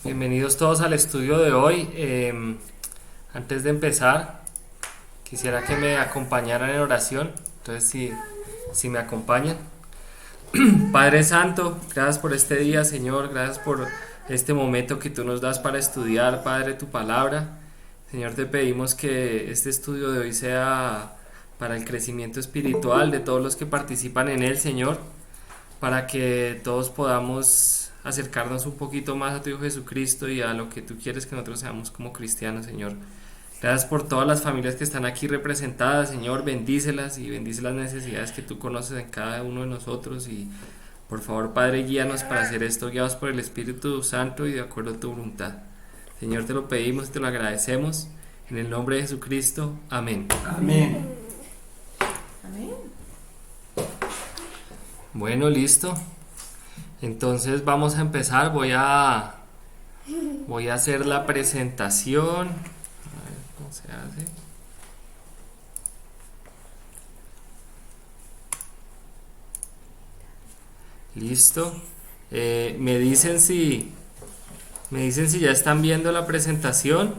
Bienvenidos todos al estudio de hoy. Antes de empezar, quisiera que me acompañaran en oración. Entonces, si me acompañan. Padre Santo, gracias por este día, Señor. Gracias por este momento que tú nos das para estudiar, Padre, tu palabra. Señor, te pedimos que este estudio de hoy sea para el crecimiento espiritual de todos los que participan en él, Señor, para que todos podamos acercarnos un poquito más a tu Hijo Jesucristo y a lo que tú quieres que nosotros seamos como cristianos, Señor. Gracias por todas las familias que están aquí representadas, Señor, bendícelas y bendice las necesidades que tú conoces en cada uno de nosotros y por favor, Padre, guíanos para hacer esto, guiados por el Espíritu Santo y de acuerdo a tu voluntad. Señor, te lo pedimos y te lo agradecemos, en el nombre de Jesucristo, amén. Amén. Amén. Bueno, listo. Entonces vamos a empezar. Voy a hacer la presentación. A ver cómo se hace. Listo. Me dicen si ya están viendo la presentación.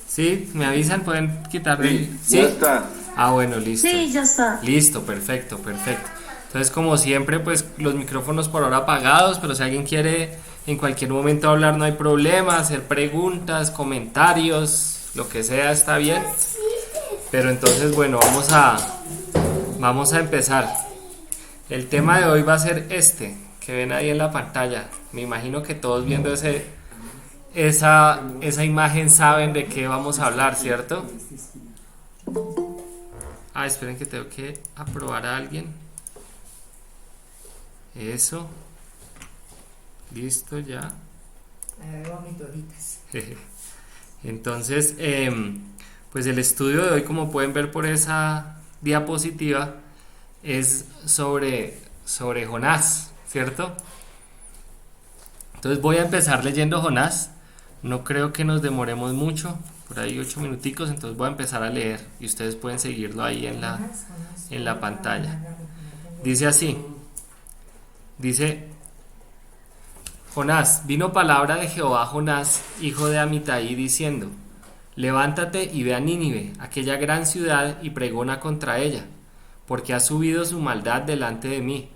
Sí, me avisan, pueden quitarle. ¿Sí? Ya está. Ah, bueno, listo. Sí, ya está. Listo, perfecto, perfecto. Entonces, como siempre, pues los micrófonos por ahora apagados, pero si alguien quiere en cualquier momento hablar, no hay problema, hacer preguntas, comentarios, lo que sea está bien. Pero entonces, bueno, vamos a empezar. El tema de hoy va a ser este, que ven ahí en la pantalla. Me imagino que todos viendo esa imagen saben de qué vamos a hablar, ¿cierto? Ah, esperen que tengo que aprobar a alguien. Eso. Listo ya. Entonces, pues el estudio de hoy, como pueden ver por esa diapositiva, es sobre Jonás, ¿cierto? Entonces voy a empezar leyendo Jonás. No creo que nos demoremos mucho, por ahí 8 minuticos, entonces voy a empezar a leer y ustedes pueden seguirlo ahí en la pantalla. Dice así, dice: Jonás, vino palabra de Jehová a Jonás, hijo de Amitai, diciendo: levántate y ve a Nínive, aquella gran ciudad, y pregona contra ella, porque ha subido su maldad delante de mí.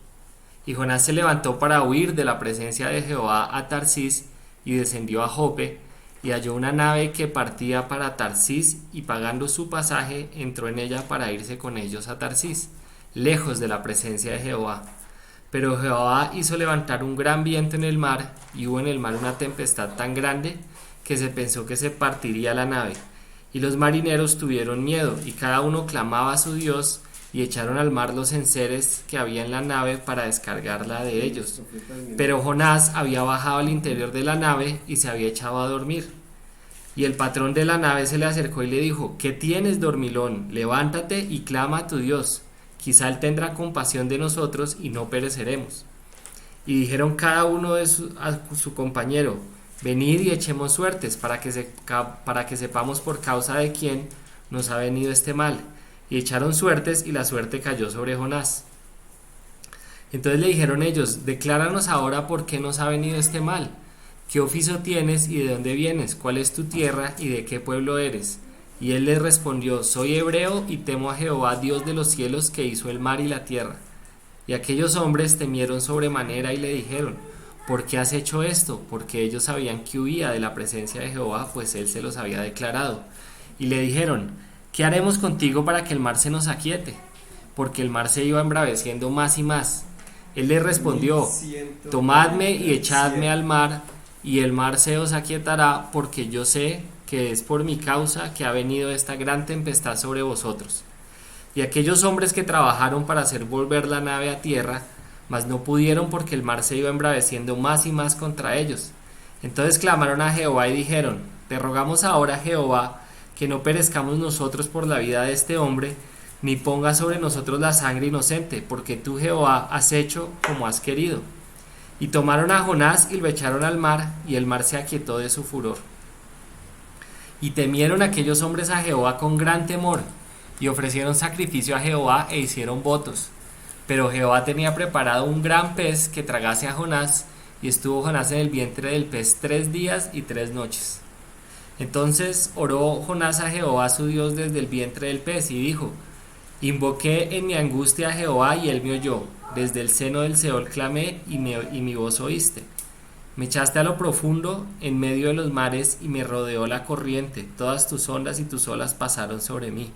Y Jonás se levantó para huir de la presencia de Jehová a Tarsis, y descendió a Jope, y halló una nave que partía para Tarsis, y pagando su pasaje entró en ella para irse con ellos a Tarsis, lejos de la presencia de Jehová. Pero Jehová hizo levantar un gran viento en el mar, y hubo en el mar una tempestad tan grande que se pensó que se partiría la nave. Y los marineros tuvieron miedo, y cada uno clamaba a su Dios, y echaron al mar los enseres que había en la nave para descargarla de ellos. Pero Jonás había bajado al interior de la nave y se había echado a dormir. Y el patrón de la nave se le acercó y le dijo: ¿qué tienes, dormilón? Levántate y clama a tu Dios. Quizá él tendrá compasión de nosotros y no pereceremos. Y dijeron cada uno a su compañero: venid y echemos suertes para que sepamos por causa de quién nos ha venido este mal. Y echaron suertes, y la suerte cayó sobre Jonás. Entonces le dijeron ellos: decláranos ahora por qué nos ha venido este mal. ¿Qué oficio tienes y de dónde vienes? ¿Cuál es tu tierra y de qué pueblo eres? Y él les respondió: soy hebreo y temo a Jehová, Dios de los cielos, que hizo el mar y la tierra. Y aquellos hombres temieron sobremanera y le dijeron: ¿por qué has hecho esto? Porque ellos sabían que huía de la presencia de Jehová, pues él se los había declarado. Y le dijeron: ¿qué haremos contigo para que el mar se nos aquiete? Porque el mar se iba embraveciendo más y más. Él les respondió: tomadme y echadme al mar, y el mar se os aquietará, porque yo sé que es por mi causa que ha venido esta gran tempestad sobre vosotros. Y aquellos hombres que trabajaron para hacer volver la nave a tierra, mas no pudieron, porque el mar se iba embraveciendo más y más contra ellos. Entonces clamaron a Jehová y dijeron: te rogamos ahora, Jehová, que no perezcamos nosotros por la vida de este hombre, ni pongas sobre nosotros la sangre inocente, porque tú, Jehová, has hecho como has querido. Y tomaron a Jonás y lo echaron al mar, y el mar se aquietó de su furor. Y temieron aquellos hombres a Jehová con gran temor, y ofrecieron sacrificio a Jehová e hicieron votos. Pero Jehová tenía preparado un gran pez que tragase a Jonás, y estuvo Jonás en el vientre del pez 3 días y 3 noches. Entonces oró Jonás a Jehová su Dios desde el vientre del pez, y dijo: Invoqué en mi angustia a Jehová, y él me oyó. Desde el seno del Seol clamé, y mi voz oíste. Me echaste a lo profundo, en medio de los mares, y me rodeó la corriente. Todas tus ondas y tus olas pasaron sobre mí.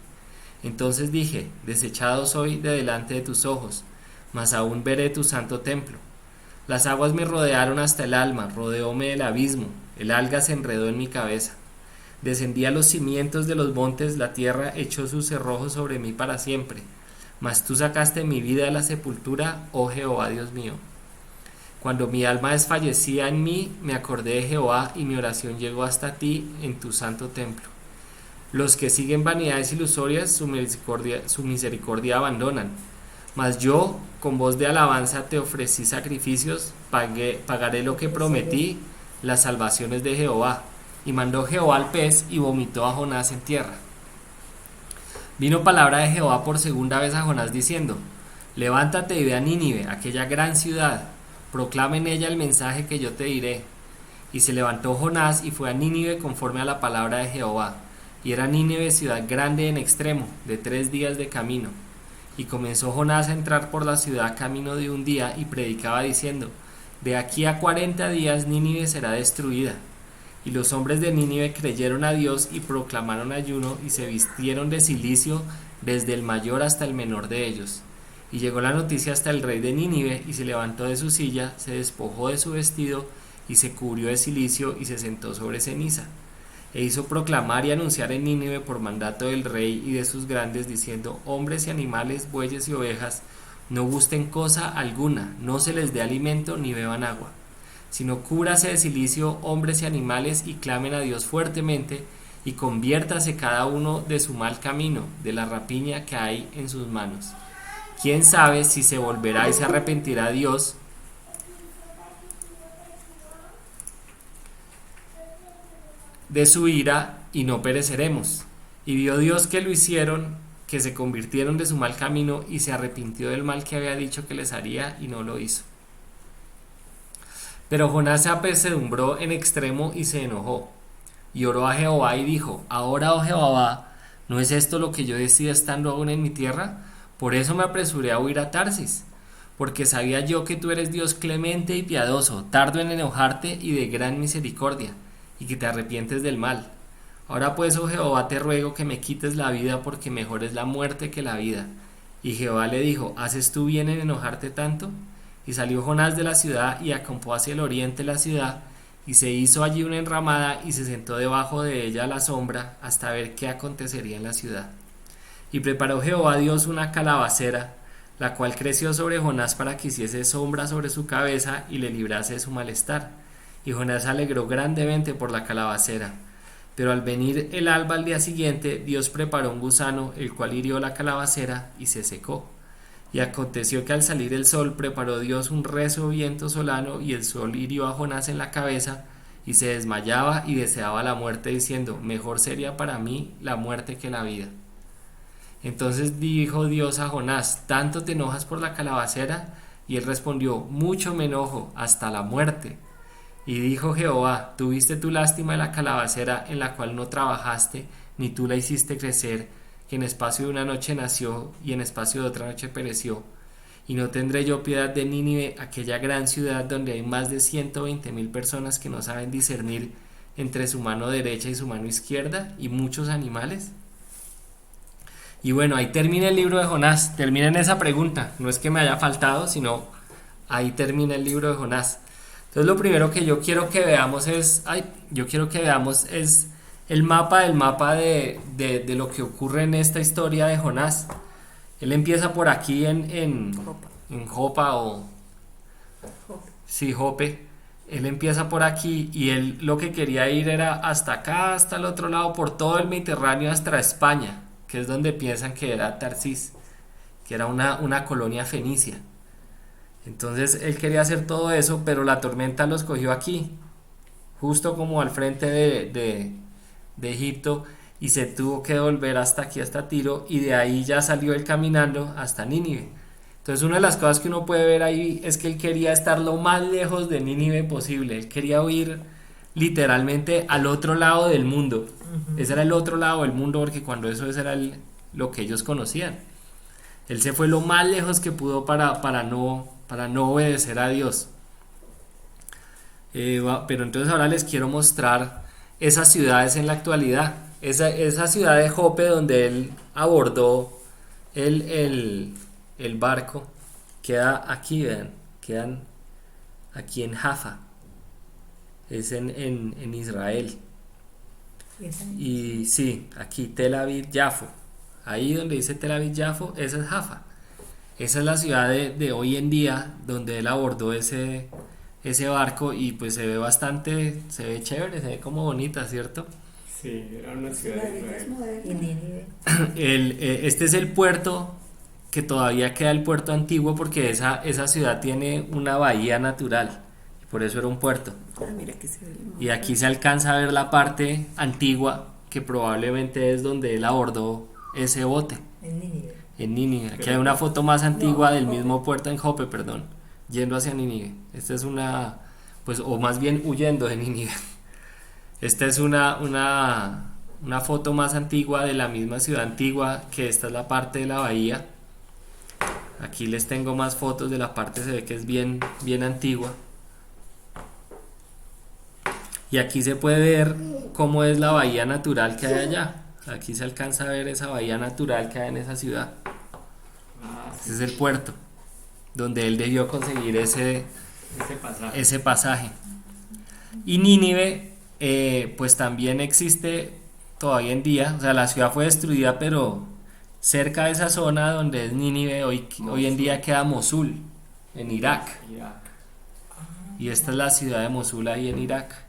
Entonces dije: Desechado soy de delante de tus ojos, mas aún veré tu santo templo. Las aguas me rodearon hasta el alma, rodeóme el abismo, el alga se enredó en mi cabeza. Descendí a los cimientos de los montes, la tierra echó sus cerrojos sobre mí para siempre. Mas tú sacaste mi vida de la sepultura, oh Jehová Dios mío. Cuando mi alma desfallecía en mí, me acordé de Jehová, y mi oración llegó hasta ti en tu santo templo. Los que siguen vanidades ilusorias su misericordia abandonan. Mas yo, con voz de alabanza, te ofrecí sacrificios, pagaré lo que prometí, las salvaciones de Jehová. Y mandó Jehová al pez, y vomitó a Jonás en tierra. Vino palabra de Jehová por segunda vez a Jonás diciendo: Levántate y ve a Nínive, aquella gran ciudad, proclama en ella el mensaje que yo te diré. Y se levantó Jonás y fue a Nínive conforme a la palabra de Jehová. Y era Nínive ciudad grande en extremo, de 3 días de camino. Y comenzó Jonás a entrar por la ciudad camino de un día, y predicaba diciendo: De aquí a 40 días Nínive será destruida. Y los hombres de Nínive creyeron a Dios y proclamaron ayuno, y se vistieron de cilicio desde el mayor hasta el menor de ellos. Y llegó la noticia hasta el rey de Nínive, y se levantó de su silla, se despojó de su vestido, y se cubrió de cilicio, y se sentó sobre ceniza. E hizo proclamar y anunciar en Nínive por mandato del rey y de sus grandes, diciendo: Hombres y animales, bueyes y ovejas, no gusten cosa alguna, no se les dé alimento ni beban agua, sino cúbrase de cilicio hombres y animales, y clamen a Dios fuertemente, y conviértase cada uno de su mal camino, de la rapiña que hay en sus manos. ¿Quién sabe si se volverá y se arrepentirá Dios de su ira, y no pereceremos? Y vio Dios que lo hicieron, que se convirtieron de su mal camino, y se arrepintió del mal que había dicho que les haría, y no lo hizo. Pero Jonás se apesadumbró en extremo y se enojó, y oró a Jehová y dijo: Ahora, oh Jehová, ¿no es esto lo que yo decía estando aún en mi tierra? Por eso me apresuré a huir a Tarsis, porque sabía yo que tú eres Dios clemente y piadoso, tardo en enojarte y de gran misericordia, y que te arrepientes del mal. Ahora pues, oh Jehová, te ruego que me quites la vida, porque mejor es la muerte que la vida. Y Jehová le dijo: ¿Haces tú bien en enojarte tanto? Y salió Jonás de la ciudad, y acampó hacia el oriente de la ciudad, y se hizo allí una enramada, y se sentó debajo de ella a la sombra, hasta ver qué acontecería en la ciudad. Y preparó Jehová Dios una calabacera, la cual creció sobre Jonás para que hiciese sombra sobre su cabeza, y le librase de su malestar. Y Jonás se alegró grandemente por la calabacera. Pero al venir el alba al día siguiente, Dios preparó un gusano, el cual hirió la calabacera, y se secó. Y aconteció que al salir el sol, preparó Dios un recio viento solano, y el sol hirió a Jonás en la cabeza, y se desmayaba y deseaba la muerte, diciendo: Mejor sería para mí la muerte que la vida. Entonces dijo Dios a Jonás: ¿Tanto te enojas por la calabacera? Y él respondió: Mucho me enojo, hasta la muerte. Y dijo Jehová: ¿Tuviste tu lástima de la calabacera, en la cual no trabajaste, ni tú la hiciste crecer, que en espacio de una noche nació, y en espacio de otra noche pereció? Y no tendré yo piedad de Nínive, aquella gran ciudad donde hay más de 120,000 personas que no saben discernir entre su mano derecha y su mano izquierda, y muchos animales. Y bueno, ahí termina el libro de Jonás, termina en esa pregunta. No es que me haya faltado, sino ahí termina el libro de Jonás. Entonces lo primero que yo quiero que veamos es el mapa de lo que ocurre en esta historia de Jonás. Él empieza por aquí en Jopa, o sí, Jope. Él empieza por aquí, y él lo que quería ir era hasta acá, hasta el otro lado, por todo el Mediterráneo, hasta España, que es donde piensan que era Tarsis, que era una colonia fenicia. Entonces él quería hacer todo eso, pero la tormenta los cogió aquí, justo como al frente de Egipto, y se tuvo que volver hasta aquí, hasta Tiro, y de ahí ya salió él caminando hasta Nínive. Entonces una de las cosas que uno puede ver ahí es que él quería estar lo más lejos de Nínive posible. Él quería huir literalmente al otro lado del mundo. Ese era el otro lado del mundo porque cuando eso era lo que ellos conocían. Él se fue lo más lejos que pudo para no obedecer a Dios. Pero entonces ahora les quiero mostrar esas ciudades en la actualidad. Esa ciudad de Jope donde él abordó el barco queda aquí, vean, quedan aquí en Jaffa, es en Israel. Y sí, aquí Tel Aviv Yafo, ahí donde dice Tel Aviv Yafo, esa es Jaffa. Esa es la ciudad de hoy en día donde él abordó ese barco y pues se ve chévere, se ve como bonita, ¿cierto? Sí, era una ciudad de Israel. Este es el puerto que todavía queda, el puerto antiguo, porque esa ciudad tiene una bahía natural y por eso era un puerto. Mira que se ve el Y aquí se alcanza a ver la parte antigua que probablemente es donde él abordó ese bote en Nínive. Aquí hay una foto más antigua del mismo puerto en Jope, perdón, yendo hacia Nínive. Esta es pues, o más bien huyendo de Nínive. Esta es una foto más antigua de la misma ciudad antigua, que esta es la parte de la bahía. Aquí les tengo más fotos de la parte, se ve que es bien antigua. Y aquí se puede ver cómo es la bahía natural que hay allá. Aquí se alcanza a ver esa bahía natural que hay en esa ciudad. Este es el puerto donde él debió conseguir ese pasaje. Y Nínive pues también existe todavía en día. O sea, la ciudad fue destruida, pero cerca de esa zona donde es Nínive hoy en día queda Mosul, en Irak. Y esta es la ciudad de Mosul ahí en Irak.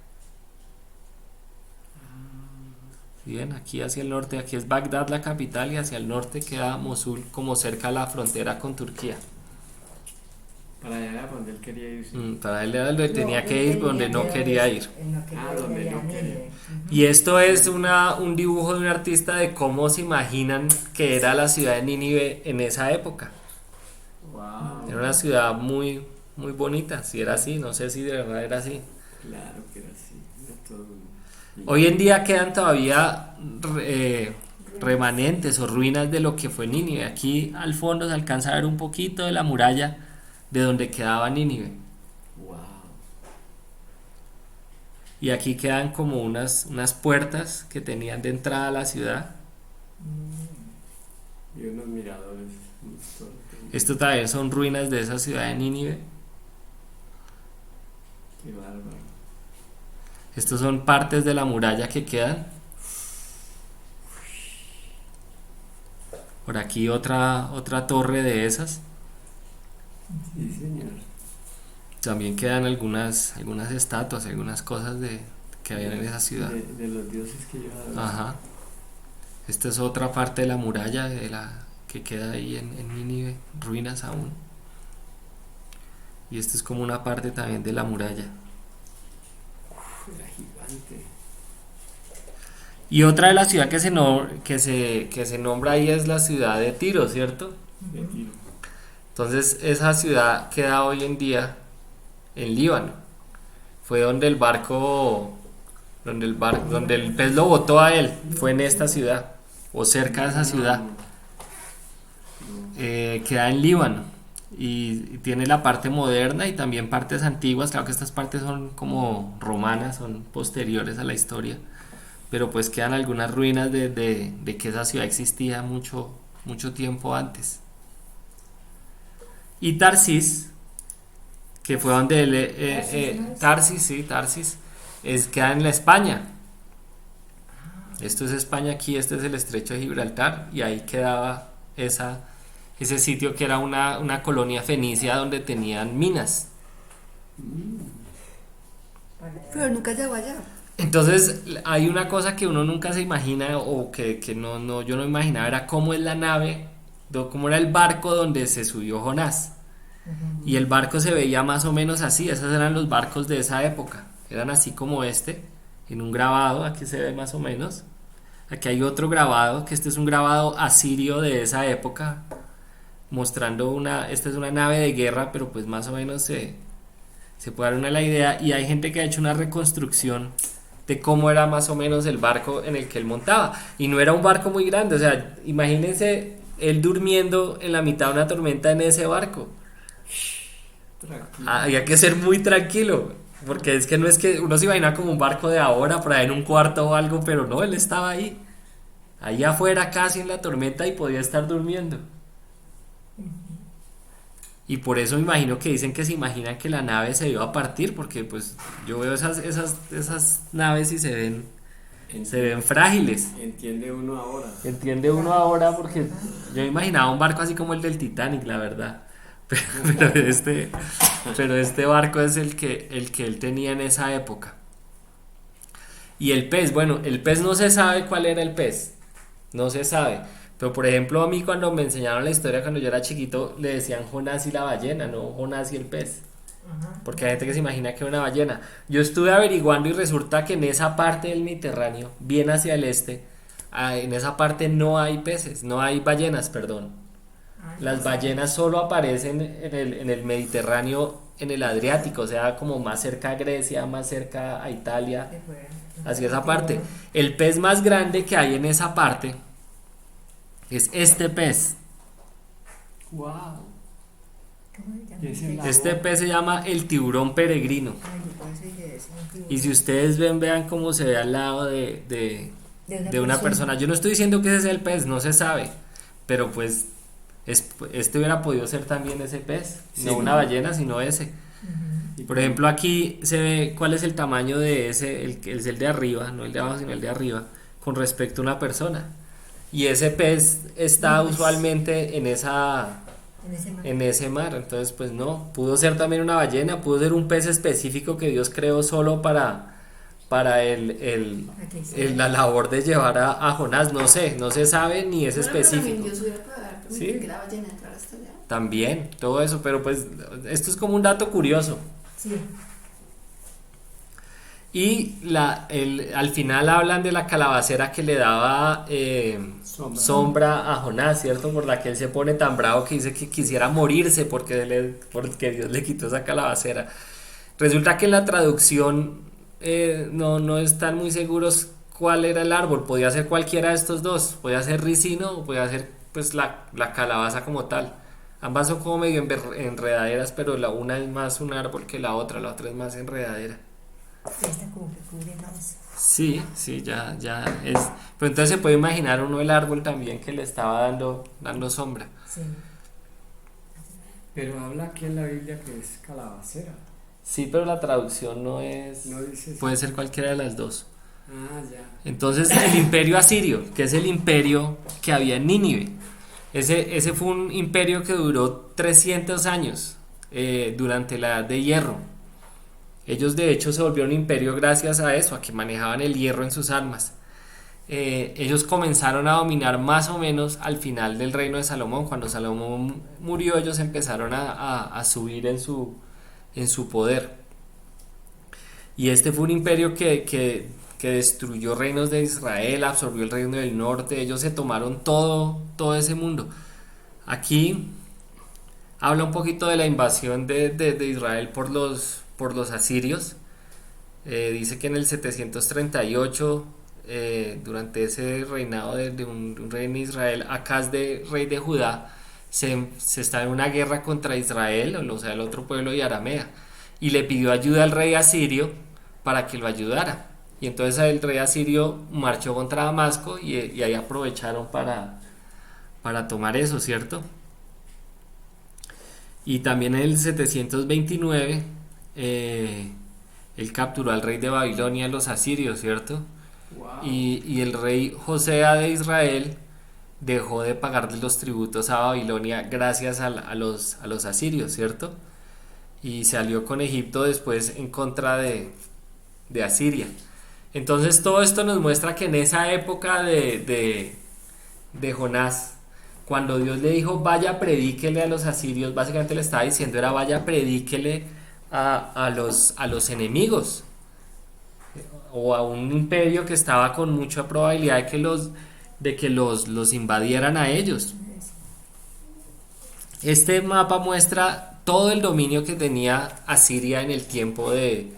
¿Sí ven? Aquí hacia el norte, aquí es Bagdad la capital, y hacia el norte queda Mosul, como cerca de la frontera con Turquía. Para allá era donde él quería ir. Sí. Para él era donde tenía que ir, donde no quería ir. Donde no quería. Y esto es un dibujo de un artista de cómo se imaginan que era la ciudad de Nínive en esa época. Wow. Era una ciudad muy, muy bonita. Si era así, no sé si de verdad era así. Claro que era así. Era todo. Hoy en día quedan todavía remanentes o ruinas de lo que fue Nínive. Aquí al fondo se alcanza a ver un poquito de la muralla de donde quedaba Nínive. Wow. Y aquí quedan como unas puertas que tenían de entrada a la ciudad. Y unos miradores. Esto también son ruinas de esa ciudad de Nínive. Qué bárbaro. Estos son partes de la muralla que quedan. Por aquí otra torre de esas. Sí, señor. También quedan algunas estatuas, algunas cosas que habían en esa ciudad. De los dioses que yo adoro. Ajá. Esta es otra parte de la muralla que queda ahí en Nínive, ruinas aún. Y esta es como una parte también de la muralla. Era gigante. Y otra de la ciudad que se nombra ahí es la ciudad de Tiro, ¿cierto? De Tiro. Entonces esa ciudad queda hoy en día en Líbano. Fue donde el pez lo botó a él, fue en esta ciudad, o cerca de esa ciudad. Queda en Líbano y tiene la parte moderna y también partes antiguas. Claro que estas partes son como romanas, son posteriores a la historia, pero pues quedan algunas ruinas de que esa ciudad existía mucho tiempo antes. Y Tarsis, que fue donde él, Tarsis, queda en la España. Esto es España aquí, este es el estrecho de Gibraltar, y ahí quedaba ese sitio que era una colonia fenicia donde tenían minas. Pero nunca llegó allá. Entonces hay una cosa que uno nunca se imagina, o que yo no imaginaba, era cómo es la nave, cómo era el barco donde se subió Jonás. Y el barco se veía más o menos así. Esos eran los barcos de esa época, eran así como en un grabado. Aquí se ve más o menos. Aquí hay otro grabado, que este es un grabado asirio de esa época, mostrando esta es una nave de guerra, pero pues más o menos se puede dar una la idea, y hay gente que ha hecho una reconstrucción de cómo era más o menos el barco en el que él montaba, y no era un barco muy grande, o sea, imagínense él durmiendo en la mitad de una tormenta en ese barco. Tranquilo. Había que ser muy tranquilo, porque es que no es que uno se imagina como un barco de ahora, por ahí en un cuarto o algo, pero no, él estaba ahí afuera casi en la tormenta y podía estar durmiendo. Y por eso me imagino que dicen que se imaginan que la nave se iba a partir, porque pues yo veo esas naves y se ven frágiles. Entiende uno ahora. Entiende uno ahora, porque yo me imaginaba un barco así como el del Titanic, la verdad. Pero este barco es el que él tenía en esa época. Y el pez, bueno, el pez no se sabe cuál era el pez, no se sabe. Pero por ejemplo a mí cuando me enseñaron la historia cuando yo era chiquito le decían Jonás y la ballena, no Jonás y el pez. Porque hay gente que se imagina que es una ballena. Yo estuve averiguando y resulta que en esa parte del Mediterráneo, bien hacia el este, en esa parte no hay peces, no hay ballenas, perdón. Las ballenas solo aparecen en el Mediterráneo, en el Adriático, o sea, como más cerca a Grecia, más cerca a Italia, hacia esa parte. El pez más grande que hay en esa parte es este pez. Wow. ¿Cómo se llama? Y ese la- Este pez se llama el tiburón peregrino. Ay, yo pensé que es un tiburón. Y si ustedes vean cómo se ve al lado de una persona. Yo no estoy diciendo que ese sea el pez, no se sabe. Pero pues este hubiera podido ser también ese pez. Sí, No una ¿no? ballena, sino ese. Y por ejemplo aquí se ve cuál es el tamaño de ese, es el de arriba, no el de abajo, sino el de arriba, con respecto a una persona. Y ese pez está No, pues, usualmente en ese mar, entonces pues no, pudo ser también una ballena, pudo ser un pez específico que Dios creó solo para la labor de llevar a Jonás, no sé, no se sabe ni es Bueno, pero también específico. Dios hubiera podido haber permitido Sí. que la ballena entrara hasta allá. También, todo eso, pero pues esto es como un dato curioso. Sí. Y al final hablan de la calabacera que le daba sombra a Jonás, ¿cierto? Por la que él se pone tan bravo que dice que quisiera morirse porque Dios le quitó esa calabacera. Resulta que en la traducción no están muy seguros cuál era el árbol. Podía ser cualquiera de estos dos. Podía ser ricino o podía ser pues la calabaza como tal. Ambas son como medio enredaderas, pero la una es más un árbol que la otra es más enredadera. Esta cubre más. Sí, ya es. Pero entonces se puede imaginar uno el árbol también que le estaba dando sombra. Sí. Pero habla aquí en la Biblia que es calabacera. Sí, pero la traducción no es. No dice eso. Puede ser cualquiera de las dos. Ah, ya. Entonces el imperio asirio, que es el imperio que había en Nínive, ese fue un imperio que duró 300 años durante la Edad de Hierro. Ellos de hecho se volvieron imperio gracias a eso, a que manejaban el hierro en sus armas. Ellos comenzaron a dominar más o menos al final del reino de Salomón. Cuando Salomón murió, ellos empezaron a subir en su poder. Y este fue un imperio que destruyó reinos de Israel, absorbió el reino del norte. Ellos se tomaron todo ese mundo. Aquí habla un poquito de la invasión de Israel por los asirios. Dice que en el 738, durante ese reinado de un rey en Israel, Acaz, rey de Judá, se está en una guerra contra Israel, o sea, el otro pueblo de Aramea, y le pidió ayuda al rey asirio para que lo ayudara. Y entonces el rey asirio marchó contra Damasco y ahí aprovecharon para tomar eso, ¿cierto? Y también en el 729 él capturó al rey de Babilonia, los asirios, ¿cierto? Wow. Y el rey Josea de Israel dejó de pagarle los tributos a Babilonia gracias a los asirios, ¿cierto? Y se alió con Egipto después en contra de Asiria. Entonces todo esto nos muestra que en esa época de Jonás, cuando Dios le dijo vaya predíquele a los asirios, básicamente le estaba diciendo era vaya predíquele a los enemigos o a un imperio que estaba con mucha probabilidad de que los invadieran a ellos. Este mapa muestra todo el dominio que tenía Asiria en el tiempo de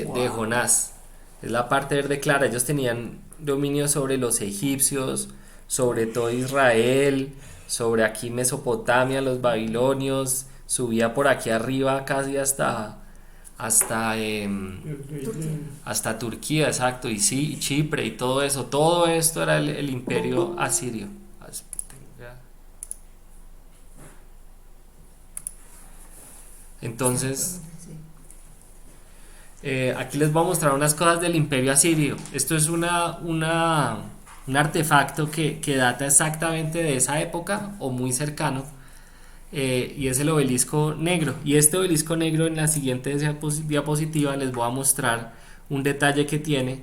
Wow. Jonás. Es la parte verde clara. Ellos tenían dominio sobre los egipcios, sobre todo Israel, sobre aquí Mesopotamia, los babilonios, subía por aquí arriba casi hasta, Turquía. hasta Turquía, exacto, y sí, y Chipre y todo eso. Todo esto era el imperio asirio. Entonces, Sí. aquí les voy a mostrar unas cosas del imperio asirio. Esto es un artefacto que data exactamente de esa época o muy cercano, y es el obelisco negro. Y este obelisco negro, en la siguiente diapositiva les voy a mostrar un detalle que tiene,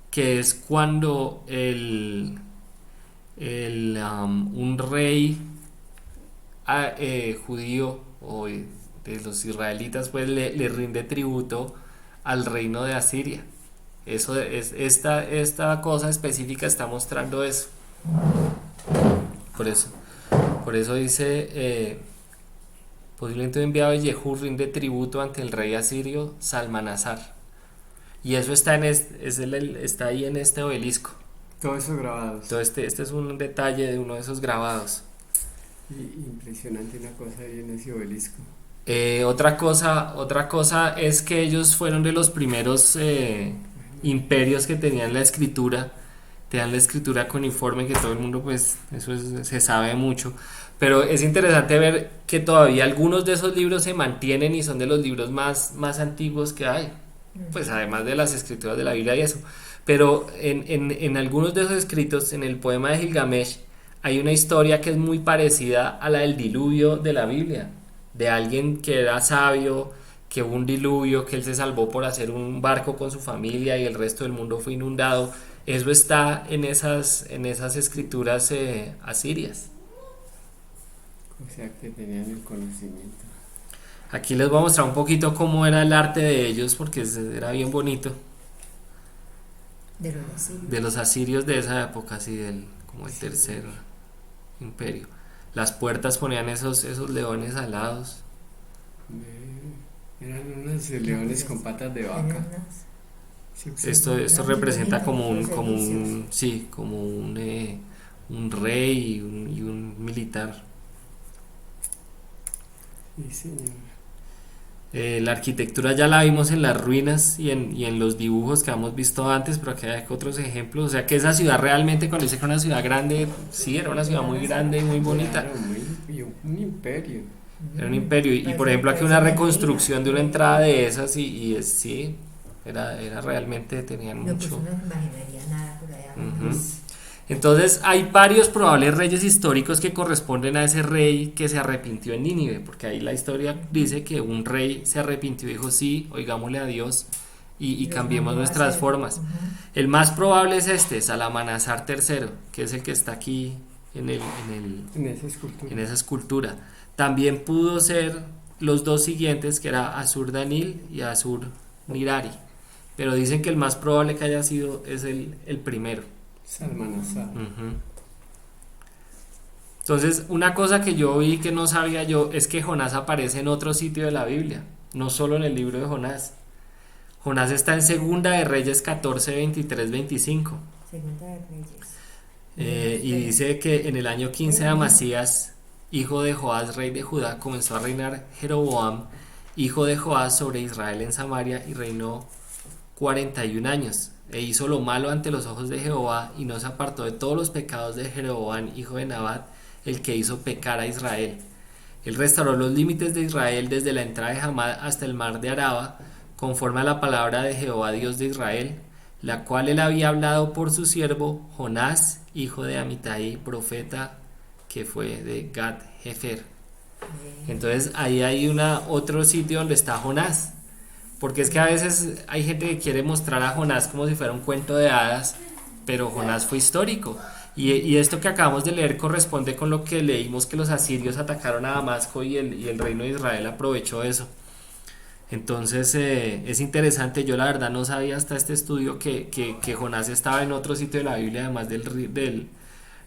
que es cuando un rey judío o de los israelitas pues le rinde tributo al reino de Asiria. Eso es, esta cosa específica está mostrando eso. Por eso, por eso dice, posiblemente un enviado de Jehú rinde tributo ante el rey asirio Salmanasar. Y eso está está ahí en este obelisco. Todos esos grabados. Entonces este es un detalle de uno de esos grabados. Impresionante una cosa ahí en ese obelisco. Otra cosa es que ellos fueron de los primeros imperios que tenían la escritura. Tenían la escritura cuneiforme, que todo el mundo pues se sabe mucho. Pero es interesante ver que todavía algunos de esos libros se mantienen y son de los libros más antiguos que hay. Pues además de las escrituras de la Biblia y eso. Pero en algunos de esos escritos, en el poema de Gilgamesh, hay una historia que es muy parecida a la del diluvio de la Biblia, de alguien que era sabio, que hubo un diluvio, que él se salvó por hacer un barco con su familia y el resto del mundo fue inundado. Eso está en esas escrituras asirias. O sea que tenían el conocimiento. Aquí les voy a mostrar un poquito cómo era el arte de ellos, porque era bien bonito. De los asirios. De los asirios de esa época, así como el tercer imperio. Las puertas ponían esos leones alados. Eran unos leones con patas de vaca. Tenían unas- Sí, Esto representa como un rey y un militar. sí, señor. La arquitectura ya la vimos en las ruinas y en los dibujos que hemos visto antes, pero aquí hay otros ejemplos. O sea que esa ciudad realmente, cuando dice que era una ciudad grande, sí, era una ciudad muy grande y muy bonita. Claro, y un imperio. Era un imperio. Y por ejemplo, aquí una reconstrucción de una entrada de esas sí, era realmente, tenían No, pues mucho. uno no imaginaría nada por allá. Ujú. Pues, Entonces hay varios probables reyes históricos que corresponden a ese rey que se arrepintió en Nínive, porque ahí la historia dice que un rey se arrepintió y dijo sí, oigámosle a Dios y los cambiemos mandó a nuestras hacer. formas. Ujú. El más probable es Salamanasar III, que es el que está aquí en En esa escultura. esa escultura. También pudo ser los dos siguientes, que era Asur-Danil y Asur-Nirari, pero dicen que el más probable que haya sido es el primero. Salmanasar. Ujú. Entonces, una cosa que yo vi que no sabía yo es que Jonás aparece en otro sitio de la Biblia, no solo en el libro de Jonás. Jonás está en Segunda de Reyes 14, 23, 25. Segunda de Reyes. Y dice que en el año 15 de Amasías, hijo de Joás, rey de Judá, comenzó a reinar Jeroboam, hijo de Joás, sobre Israel en Samaria, y reinó 41 años. E hizo lo malo ante los ojos de Jehová, y no se apartó de todos los pecados de Jeroboam, hijo de Nabat, el que hizo pecar a Israel. Él restauró los límites de Israel desde la entrada de Hamad hasta el mar de Araba, conforme a la palabra de Jehová, Dios de Israel, la cual él había hablado por su siervo Jonás, hijo de Amitai, profeta, que fue de Gad Hefer. Entonces ahí hay otro sitio donde está Jonás, porque es que a veces hay gente que quiere mostrar a Jonás como si fuera un cuento de hadas, pero Jonás fue histórico. Y esto que acabamos de leer corresponde con lo que leímos, que los asirios atacaron a Damasco y el reino de Israel aprovechó eso. Entonces es interesante. Yo la verdad no sabía hasta este estudio que Jonás estaba en otro sitio de la Biblia, además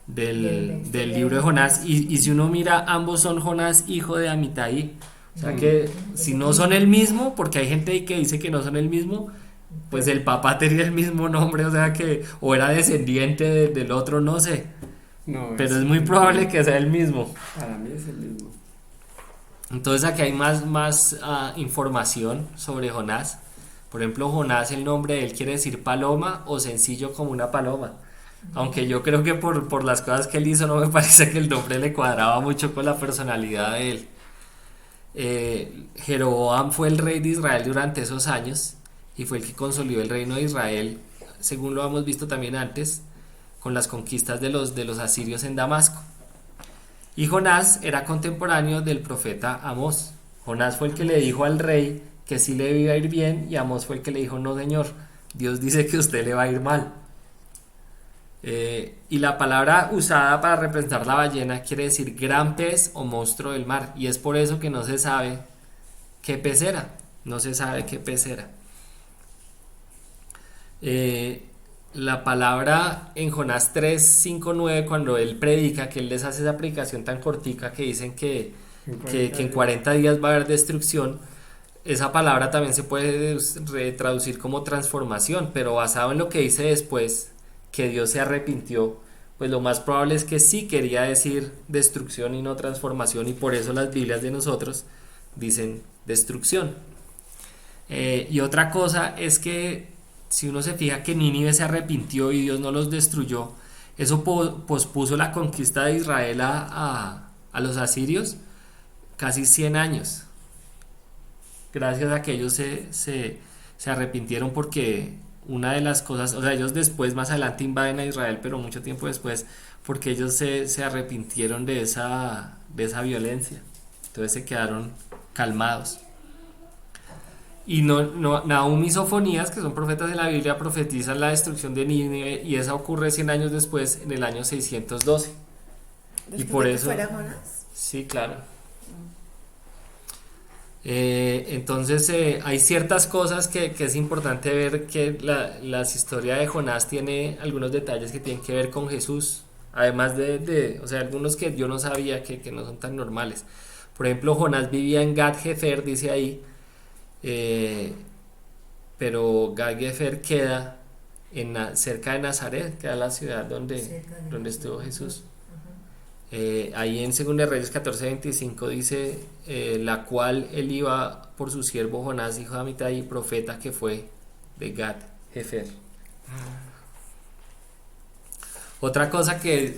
del libro de Jonás. Y si uno mira, ambos son Jonás, hijo de Amitai. O sea que si no son el mismo, porque hay gente ahí que dice que no son el mismo, pues el papá tenía el mismo nombre, o sea que, o era descendiente del otro, no sé. No, Pero es muy probable que sea el mismo. Para mí es el mismo. Entonces aquí hay más información sobre Jonás. Por ejemplo, Jonás, el nombre de él quiere decir paloma o sencillo como una paloma. Aunque yo creo que por las cosas que él hizo no me parece que el nombre le cuadraba mucho con la personalidad de él. Jeroboam fue el rey de Israel durante esos años y fue el que consolidó el reino de Israel, según lo hemos visto también antes, con las conquistas de los asirios en Damasco. Y Jonás era contemporáneo del profeta Amós. Jonás fue el que le dijo al rey que sí le iba a ir bien, y Amós fue el que le dijo: no, señor, Dios dice que a usted le va a ir mal. Y la palabra usada para representar la ballena quiere decir gran pez o monstruo del mar, y es por eso que no se sabe qué pez era. No se sabe qué pez era. La palabra en Jonás 3, 5, 9, cuando él predica, que él les hace esa predicación tan cortica que dicen que en 40 días va a haber destrucción, esa palabra también se puede traducir como transformación, pero basado en lo que dice después, que Dios se arrepintió, pues lo más probable es que sí quería decir destrucción y no transformación, y por eso las Biblias de nosotros dicen destrucción. Y otra cosa es que si uno se fija que Nínive se arrepintió y Dios no los destruyó, eso pospuso la conquista de Israel a los asirios casi 100 años. Gracias a que ellos se arrepintieron, porque una de las cosas, o sea, ellos después más adelante invaden a Israel, pero mucho tiempo después, porque ellos se arrepintieron de esa violencia. Entonces se quedaron calmados. Y Nahum y Sofonías, que son profetas de la Biblia, profetizan la destrucción de Nínive, y esa ocurre 100 años después, en el año 612. Después Y por de que eso... fuera Jonás. Sí, claro. Entonces hay ciertas cosas que es importante ver, que la historia de Jonás tiene algunos detalles que tienen que ver con Jesús, además o sea, algunos que yo no sabía que no son tan normales. Por ejemplo, Jonás vivía en Gat Hefer, dice ahí, pero Gat Hefer queda cerca de Nazaret, que era la ciudad donde estuvo Jesús. Ahí en 2 Reyes 14:25 dice, la cual él iba por su siervo Jonás, hijo de Amitai, profeta que fue de Gat Hefer. Otra cosa que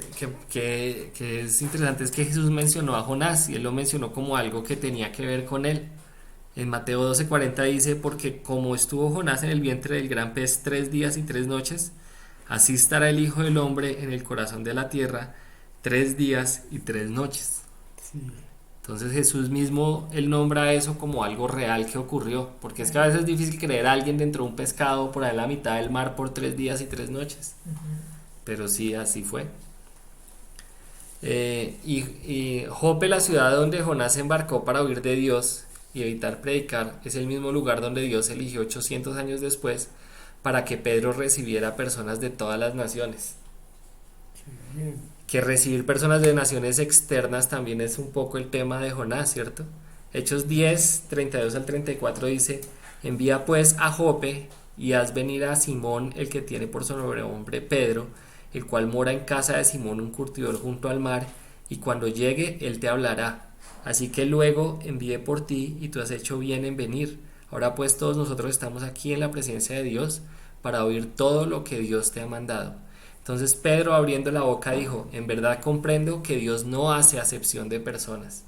es interesante es que Jesús mencionó a Jonás, y él lo mencionó como algo que tenía que ver con él. En Mateo 12:40 dice: porque como estuvo Jonás en el vientre del gran pez 3 días y 3 noches, así estará el Hijo del Hombre en el corazón de la tierra 3 días y 3 noches. Sí. Entonces Jesús mismo, él nombra eso como algo real que ocurrió, porque es que a veces es difícil creer a alguien dentro de un pescado por ahí en la mitad del mar por 3 días y 3 noches. Pero sí, así fue. Y Jope, la ciudad donde Jonás se embarcó para huir de Dios y evitar predicar, es el mismo lugar donde Dios eligió 800 años después para que Pedro recibiera personas de todas las naciones. Bien. Que recibir personas de naciones externas también es un poco el tema de Jonás, ¿cierto? Hechos 10, 32 al 34 dice: envía pues a Jope y haz venir a Simón, el que tiene por sobrenombre Pedro, el cual mora en casa de Simón, un curtidor junto al mar, y cuando llegue él te hablará. Así que luego envié por ti, y tú has hecho bien en venir. Ahora pues todos nosotros estamos aquí en la presencia de Dios para oír todo lo que Dios te ha mandado. Entonces Pedro, abriendo la boca, dijo: en verdad comprendo que Dios no hace acepción de personas.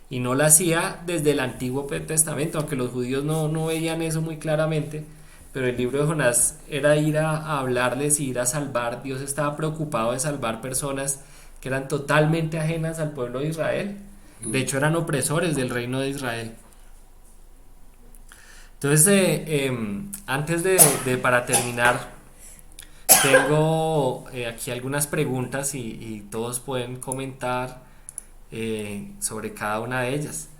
Y no la hacía desde el Antiguo Testamento, aunque los judíos no veían eso muy claramente, pero el libro de Jonás era ir a hablarles y ir a salvar. Dios estaba preocupado de salvar personas que eran totalmente ajenas al pueblo de Israel. De hecho, eran opresores del reino de Israel. Entonces, antes para terminar, tengo aquí algunas preguntas, y todos pueden comentar sobre cada una de ellas.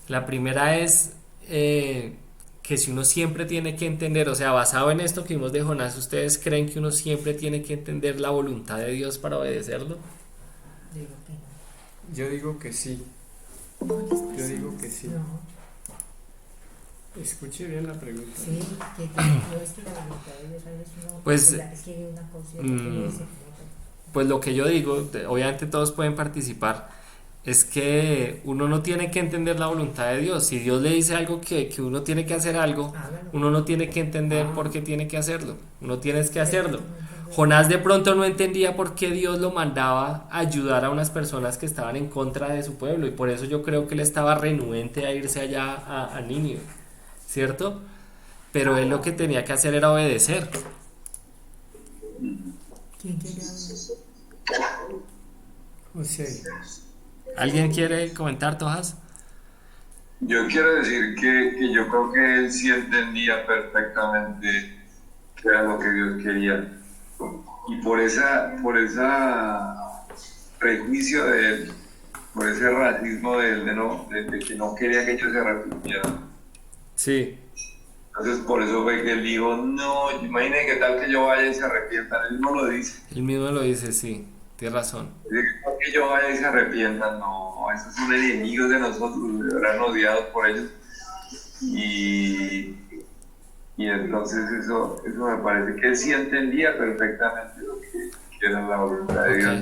La primera es que si uno siempre tiene que entender, o sea, basado en esto que vimos de Jonás, ¿ustedes creen que uno siempre tiene que entender la voluntad de Dios para obedecerlo? digo que no. Yo digo que sí. No, las Yo digo personas, que sí. No, Escuche bien la pregunta. sí, que no es que la voluntad de Dios a veces no. Pues, Es que hay una cosa que no dice. Pues lo que yo digo, obviamente todos pueden participar, es que uno no tiene que entender la voluntad de Dios. Si Dios le dice algo que uno tiene que hacer algo, Hágalo. uno no tiene que entender por qué tiene que hacerlo. Uno tiene que hacerlo. No entender. Jonás de pronto no entendía por qué Dios lo mandaba a ayudar a unas personas que estaban en contra de su pueblo, y por eso yo creo que él estaba renuente a irse allá a Nínive, ¿cierto? Pero él lo que tenía que hacer era obedecer. ¿Quién quiere hablar? José, ¿Alguien quiere comentar, Tojas? Yo quiero decir que yo creo que él sí entendía perfectamente qué era lo que Dios quería. Y por esa prejuicio de él, por ese racismo de él, de que no quería que ellos se arrepintieran. Sí, Entonces por eso fue que él dijo, no, imagínate qué tal que yo vaya y se arrepientan. Él no lo dice. él mismo lo dice, sí, tiene razón. Dice que yo vaya y se arrepientan, no, esos son enemigos de nosotros, eran odiados por ellos. Y entonces eso me parece que él sí entendía perfectamente lo que era la voluntad de Dios,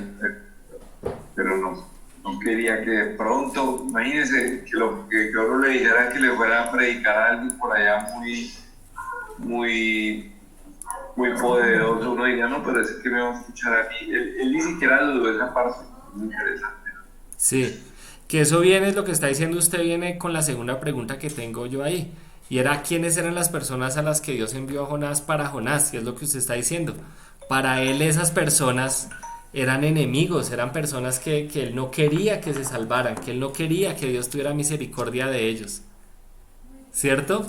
pero no quería que de pronto, imagínense que otro le dijera que le fuera a predicar a alguien por allá muy poderoso, uno diría, no, pero es que me va a escuchar a mí. Él ni siquiera dudó esa parte, es interesante. Sí, que eso viene, lo que está diciendo usted viene con la segunda pregunta que tengo yo ahí, y era quiénes eran las personas a las que Dios envió a Jonás para Jonás, y es lo que usted está diciendo. Para él esas personas eran enemigos, eran personas que él no quería que se salvaran, que él no quería que Dios tuviera misericordia de ellos, ¿cierto?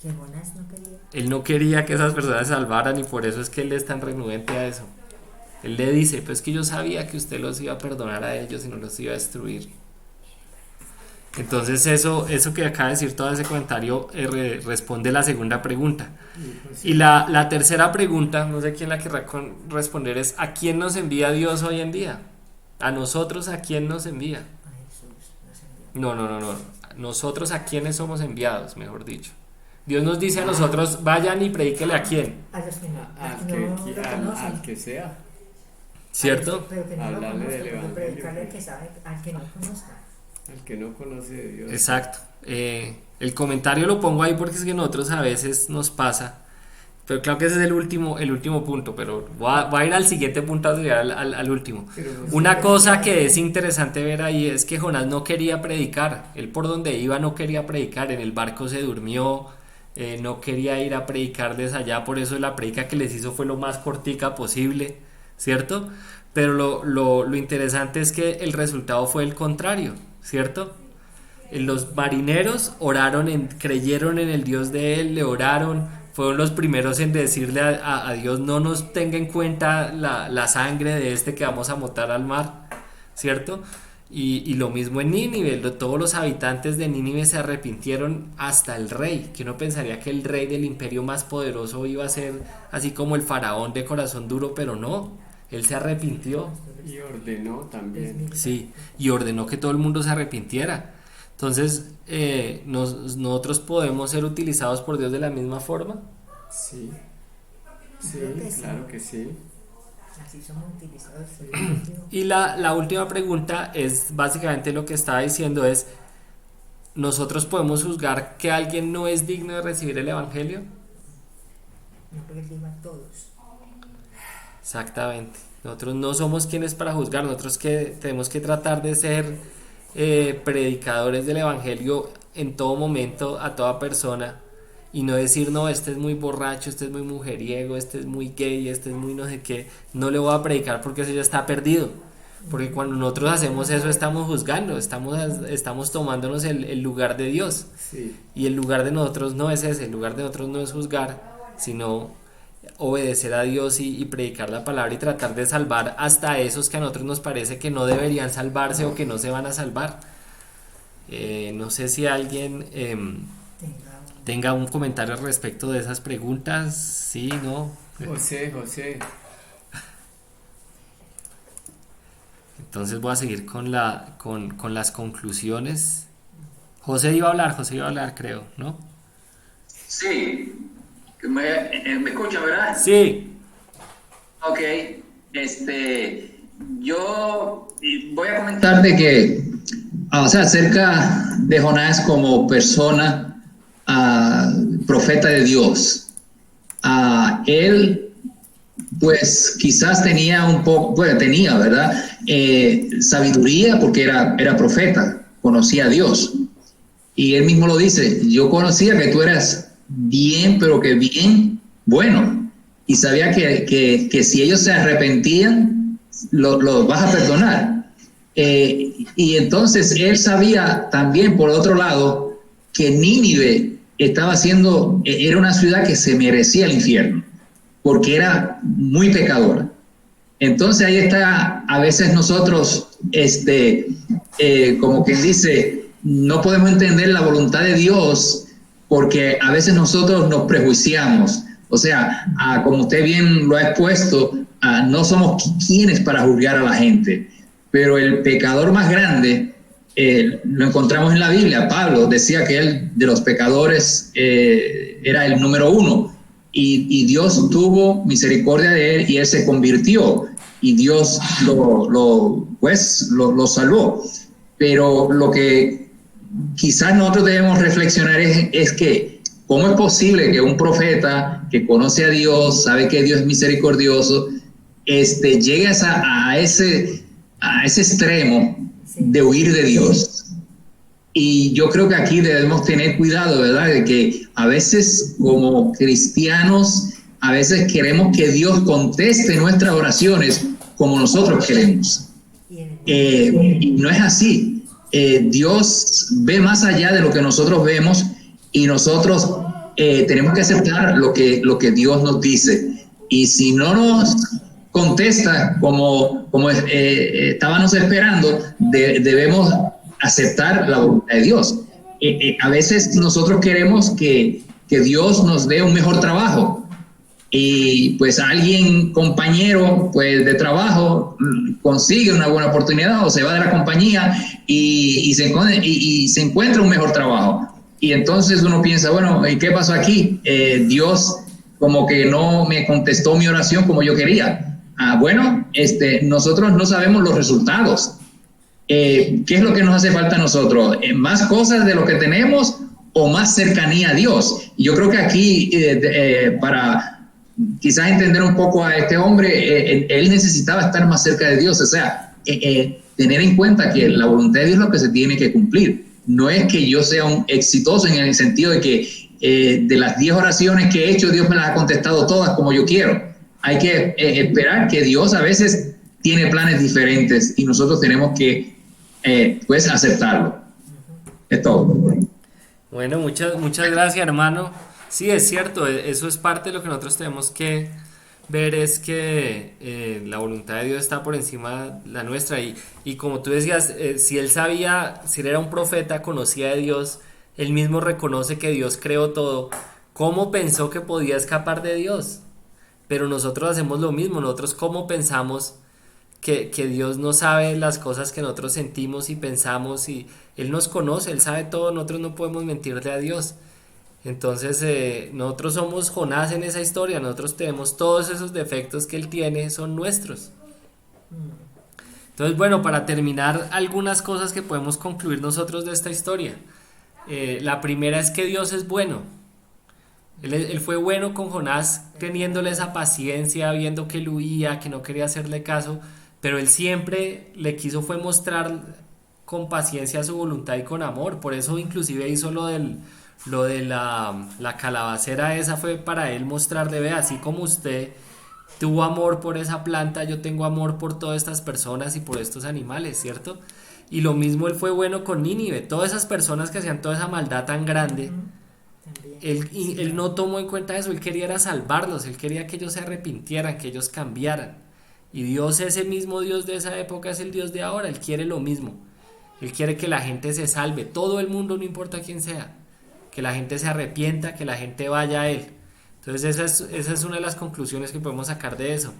Que Jonás no quería. Él no quería que esas personas se salvaran, y por eso es que él es tan renuente a eso. Él le dice, pues que yo sabía que usted los iba a perdonar a ellos y no los iba a destruir. Entonces eso que acaba de decir todo ese comentario responde la segunda pregunta. Y la tercera pregunta, no sé quién la querrá responder, es ¿a quién nos envía Dios hoy en día? ¿A nosotros a quién nos envía? A Jesús nos envió. No. Nosotros a quiénes somos enviados, mejor dicho. Dios nos dice a nosotros, vayan y predíquele a quién, A los que no, al no lo conocen. al que sea. ¿cierto? Pero que no lo Hablarle del conozcan, evangelio. predicarle al que sabe, al que no conozca. Al que no conoce de Dios. Exacto. El comentario lo pongo ahí porque es que nosotros a veces nos pasa, pero claro que ese es el último punto, pero voy a ir al siguiente punto, a llegar al último. Pero Una cosa que es interesante ver ahí es que Jonás no quería predicar, él por donde iba no quería predicar, en el barco se durmió, no quería ir a predicarles allá, por eso la predica que les hizo fue lo más cortica posible, ¿cierto? Pero lo interesante es que el resultado fue el contrario, ¿cierto? Los marineros creyeron en el Dios de él, le oraron, fueron los primeros en decirle a Dios, no nos tenga en cuenta la sangre de este que vamos a botar al mar, ¿cierto? Y lo mismo en Nínive, todos los habitantes de Nínive se arrepintieron, hasta el rey, que uno pensaría que el rey del imperio más poderoso iba a ser así como el faraón de corazón duro, pero no, él se arrepintió, y ordenó también. sí, y ordenó que todo el mundo se arrepintiera. Entonces, nosotros podemos ser utilizados por Dios de la misma forma. Sí, Creo que sí. claro que sí. Así somos utilizados. Y la última pregunta es básicamente lo que estaba diciendo, es ¿nosotros podemos juzgar que alguien no es digno de recibir el evangelio? No, porque él dijo a todos. Exactamente. Nosotros no somos quienes para juzgar, nosotros que tenemos que tratar de ser predicadores del evangelio en todo momento, a toda persona, y no decir, no, este es muy borracho, este es muy mujeriego, este es muy gay, este es muy no sé qué, no le voy a predicar porque ese ya está perdido. Porque cuando nosotros hacemos eso estamos juzgando, estamos tomándonos el lugar de Dios. Sí. Y el lugar de nosotros no es ese, el lugar de nosotros no es juzgar, sino obedecer a Dios y predicar la palabra y tratar de salvar hasta esos que a nosotros nos parece que no deberían salvarse o que no se van a salvar. No sé si alguien tenga un comentario al respecto de esas preguntas. Sí, no. José, Entonces voy a seguir con las conclusiones. José iba a hablar, creo, ¿no? Sí, me escucha, ¿verdad? Sí. Ok, yo voy a comentar de que, o sea, acerca de Jonás como persona, profeta de Dios. Él, pues, quizás tenía un poco, bueno, tenía, ¿verdad? Sabiduría porque era profeta, conocía a Dios. Y él mismo lo dice, yo conocía que tú eras bien, pero que bien bueno. Y sabía que si ellos se arrepentían, los vas a perdonar. Y entonces él sabía también, por otro lado, que Nínive era una ciudad que se merecía el infierno, porque era muy pecadora. Entonces ahí está, a veces nosotros, como quien dice, no podemos entender la voluntad de Dios porque a veces nosotros nos prejuiciamos. O sea, como usted bien lo ha expuesto, no somos quienes para juzgar a la gente, pero el pecador más grande lo encontramos en la Biblia. Pablo decía que él de los pecadores era el número 1 y Dios tuvo misericordia de él y él se convirtió y Dios lo salvó. Pero lo que quizás nosotros debemos reflexionar es que ¿cómo es posible que un profeta que conoce a Dios, sabe que Dios es misericordioso, llegue a ese extremo de huir de Dios? Y yo creo que aquí debemos tener cuidado, ¿verdad? De que a veces como cristianos, a veces queremos que Dios conteste nuestras oraciones como nosotros queremos. Y no es así. Dios ve más allá de lo que nosotros vemos y nosotros tenemos que aceptar lo que Dios nos dice. Y si no nos contesta como estábamos esperando, debemos aceptar la voluntad de Dios. A veces nosotros queremos que Dios nos dé un mejor trabajo. Y pues compañero pues de trabajo consigue una buena oportunidad o se va de la compañía y se encuentra un mejor trabajo. Y entonces uno piensa, bueno, ¿y qué pasó aquí? Dios como que no me contestó mi oración como yo quería. Bueno, nosotros no sabemos los resultados. ¿Qué es lo que nos hace falta a nosotros? ¿Más cosas de lo que tenemos o más cercanía a Dios? Y yo creo que aquí para quizás entender un poco a este hombre, él necesitaba estar más cerca de Dios, o sea, tener en cuenta que la voluntad de Dios es lo que se tiene que cumplir. No es que yo sea un exitoso en el sentido de que de las 10 oraciones que he hecho, Dios me las ha contestado todas como yo quiero. Hay que esperar que Dios a veces tiene planes diferentes y nosotros tenemos que pues aceptarlo. Es todo. Bueno, muchas gracias, hermano. Sí, es cierto, eso es parte de lo que nosotros tenemos que ver, es que la voluntad de Dios está por encima de la nuestra y como tú decías, si él era un profeta, conocía de Dios, él mismo reconoce que Dios creó todo, ¿cómo pensó que podía escapar de Dios? Pero nosotros hacemos lo mismo, nosotros cómo pensamos que Dios no sabe las cosas que nosotros sentimos y pensamos y Él nos conoce, Él sabe todo, nosotros no podemos mentirle a Dios. Entonces nosotros somos Jonás en esa historia, nosotros tenemos todos esos defectos que él tiene, son nuestros. Entonces bueno, para terminar, algunas cosas que podemos concluir nosotros de esta historia. La primera es que Dios es bueno. Él fue bueno con Jonás, teniéndole esa paciencia, viendo que él huía, que no quería hacerle caso, pero él siempre le quiso fue mostrar con paciencia su voluntad y con amor. Por eso inclusive hizo lo de la calabacera, esa fue para él mostrarle, vea, así como usted tuvo amor por esa planta, yo tengo amor por todas estas personas y por estos animales, ¿cierto? Y lo mismo él fue bueno con Nínive, todas esas personas que hacían toda esa maldad tan grande, él no tomó en cuenta eso, él quería era salvarlos, él quería que ellos se arrepintieran, que ellos cambiaran. Y Dios, ese mismo Dios de esa época, es el Dios de ahora, él quiere lo mismo, él quiere que la gente se salve, todo el mundo, no importa quién sea, que la gente se arrepienta, que la gente vaya a Él. Entonces esa es una de las conclusiones que podemos sacar de eso.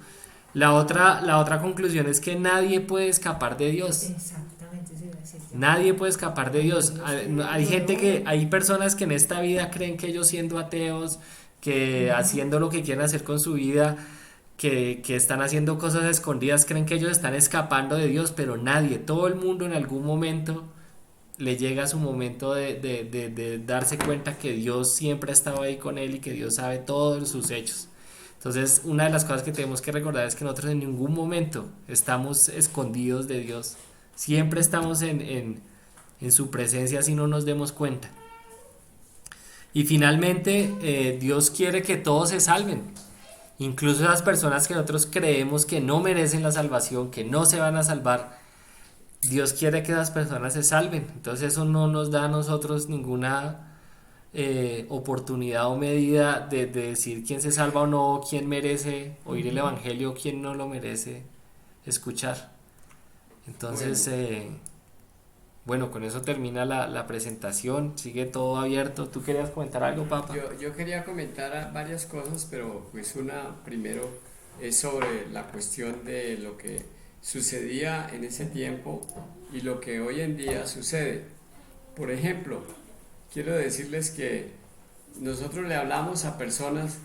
La otra conclusión es que nadie puede escapar de Dios. Exactamente, eso iba a decir yo. Nadie puede escapar de Dios. No. Hay personas que en esta vida creen que ellos siendo ateos, que haciendo lo que quieren hacer con su vida, que están haciendo cosas escondidas, creen que ellos están escapando de Dios, pero nadie, todo el mundo en algún momento le llega su momento de darse cuenta que Dios siempre ha estado ahí con él y que Dios sabe todos sus hechos. Entonces, una de las cosas que tenemos que recordar es que nosotros en ningún momento estamos escondidos de Dios. Siempre estamos en su presencia si no nos demos cuenta. Y finalmente, Dios quiere que todos se salven. Incluso las personas que nosotros creemos que no merecen la salvación, que no se van a salvar, Dios quiere que esas personas se salven. Entonces eso no nos da a nosotros ninguna oportunidad o medida de decir quién se salva o no, quién merece oír el Evangelio, quién no lo merece escuchar. Entonces, bueno, con eso termina la presentación, sigue todo abierto. ¿Tú querías comentar algo, Papa? Yo quería comentar varias cosas, pero pues una primero es sobre la cuestión de lo que sucedía en ese tiempo y lo que hoy en día sucede. Por ejemplo, quiero decirles que nosotros le hablamos a personas